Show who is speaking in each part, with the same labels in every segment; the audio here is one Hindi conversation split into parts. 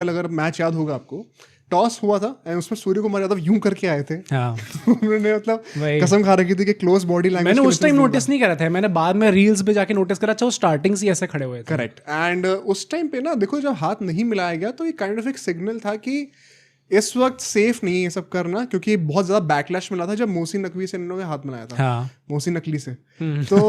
Speaker 1: अगर मैच याद होगा आपको, टॉस हुआ था एंड उसमें सूर्य कुमार यादव यूं करके आए थे।
Speaker 2: हाँ
Speaker 1: उन्होंने मतलब
Speaker 2: वही।
Speaker 1: कसम खा रखी थी कि क्लोज बॉडी लैंग्वेज।
Speaker 2: मैंने उस टाइम नोटिस नहीं करा था, मैंने बाद में रील्स पे जाके नोटिस करा। अच्छा वो स्टार्टिंग से ऐसे खड़े हुए थे।
Speaker 1: करेक्ट। एंड उस टाइम पे ना देखो, जब हाथ नहीं मिलाया गया तो ये काइंड ऑफ एक सिग्नल था कि इस वक्त सेफ नहीं है ये सब करना, क्योंकि बहुत ज्यादा बैकलैश मिला था जब मोसी नकवी से इन लोगों ने हाथ मिलाया था।
Speaker 2: हाँ
Speaker 1: मोसी नकली से। तो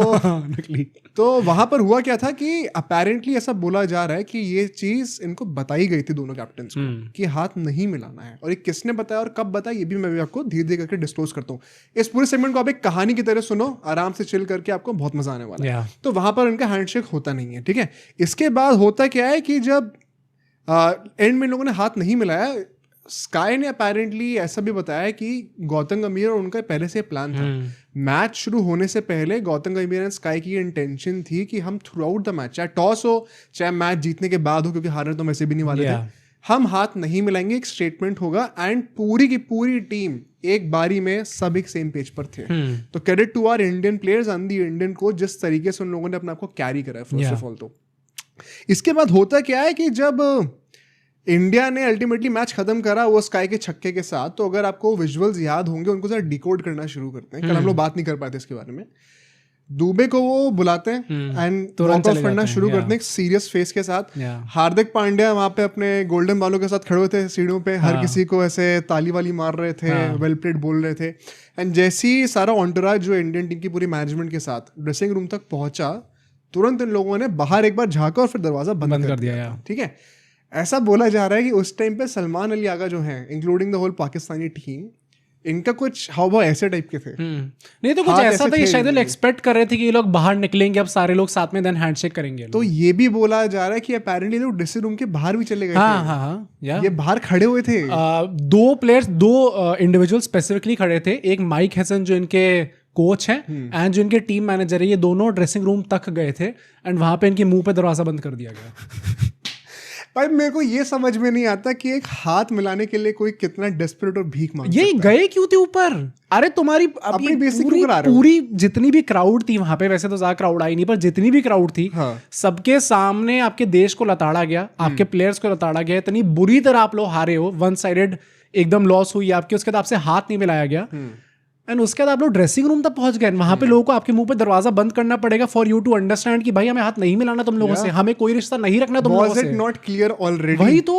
Speaker 2: नकली।
Speaker 1: तो वहां पर हुआ क्या था कि अपेरेंटली ऐसा बोला जा रहा है कि ये चीज इनको बताई गई थी दोनों कैप्टन्स को कि हाथ नहीं मिलाना है। और ये किसने बताया और कब बताया, ये भी मैं भी आपको धीरे धीरे करके डिस्क्लोज करता हूँ। इस पूरे सेगमेंट को आप एक कहानी की तरह सुनो, आराम से चिल करके, आपको बहुत मजा आने वाला है। तो वहां पर इनका हैंडशेक होता नहीं है, ठीक है। इसके बाद होता क्या है कि जब एंड में इन लोगों ने हाथ नहीं मिलाया, स्काई ने अपेरेंटली ऐसा भी बताया कि गौतम गंभीर और उनका पहले से प्लान था। मैच शुरू होने से पहले गौतम गंभीर एंड स्काई की इंटेंशन थी कि हम थ्रू आउट द मैच, चाहे टॉस हो चाहे मैच जीतने के बाद हो, क्योंकि हारने तो वैसे भी नहीं वाले थे, हम हाथ नहीं मिलाएंगे, एक स्टेटमेंट होगा। एंड पूरी की पूरी टीम एक बारी में सब एक सेम पेज पर थे। तो credit to our Indian players and the Indian coach, जिस तरीके से उन लोगों ने अपने आप को कैरी करा है फर्स्ट ऑफ ऑल। तो इसके बाद होता क्या है कि जब इंडिया ने अल्टीमेटली मैच खत्म करा वो स्काई के छक्के के साथ, तो अगर आपको विजुअल्स याद होंगे, उनको जरा डिकोड करना शुरू करते हैं। कल हम लोग बात नहीं कर पाते इसके बारे में। दुबे को वो बुलाते हैं एंड वॉक ऑफ करना शुरू करते हैं सीरियस फेस के साथ। हार्दिक पांड्या वहां पे अपने गोल्डन बालों के साथ खड़े हुए थे सीढ़ियों पे, हर किसी को ऐसे ताली वाली मार रहे थे, वेल प्लेड बोल रहे थे। एंड जैसी सारा ऑन्टराज जो इंडियन टीम की पूरी मैनेजमेंट के साथ ड्रेसिंग रूम तक पहुंचा, तुरंत इन लोगों ने बाहर एक बार झांका और फिर दरवाजा बंद कर दिया। ठीक है। ऐसा बोला जा रहा है कि उस टाइम पे सलमान अली आगा जो है, including the whole Pakistani team, इनका कुछ हाव भाव ऐसे टाइप के थे।
Speaker 2: नहीं तो कुछ ऐसा था कि शायद लोग एक्सपेक्ट कर रहे थे कि ये लोग बाहर निकलेंगे, अब सारे लोग साथ में देन हैंडशेक करेंगे।
Speaker 1: तो ये भी बोला जा रहा है कि अपेरेंटली लोग ड्रेसिंग रूम के बाहर भी चले गए थे।
Speaker 2: हाँ,
Speaker 1: ये बाहर खड़े हुए थे।
Speaker 2: दो इंडिविजुअल स्पेसिफिकली खड़े थे। एक माइक हैसन जो इनके कोच है एंड जो इनके टीम मैनेजर है, ये दोनों ड्रेसिंग रूम तक गए थे एंड वहां पे इनके मुंह पे दरवाजा बंद कर दिया गया।
Speaker 1: भाई मेरे को ये समझ में नहीं आता कि एक हाथ मिलाने के लिए कोई कितना डेस्परेट और भीख मांगता है।
Speaker 2: ये गए क्यों थे ऊपर? अरे तुम्हारी
Speaker 1: अपनी
Speaker 2: पूरी जितनी भी क्राउड थी वहां पे, वैसे तो ज्यादा क्राउड आई नहीं, पर जितनी भी क्राउड थी सबके सामने आपके देश को लताड़ा गया, आपके प्लेयर्स को लताड़ा गया। इतनी बुरी तरह आप लोग हारे हो, वन साइडेड एकदम लॉस हुई आपकी। उसके बाद आपसे हाथ नहीं मिलाया गया एंड उसके बाद आप लोग ड्रेसिंग रूम तक पहुंच गए। वहां पे लोगों को आपके मुंह पे दरवाजा बंद करना पड़ेगा फॉर यू टू अंडरस्टैंड कि भाई हमें हाथ नहीं मिलाना तुम लोगों से, हमें कोई रिश्ता नहीं रखना तुम लोगों से।
Speaker 1: Was it not clear already?
Speaker 2: वही तो।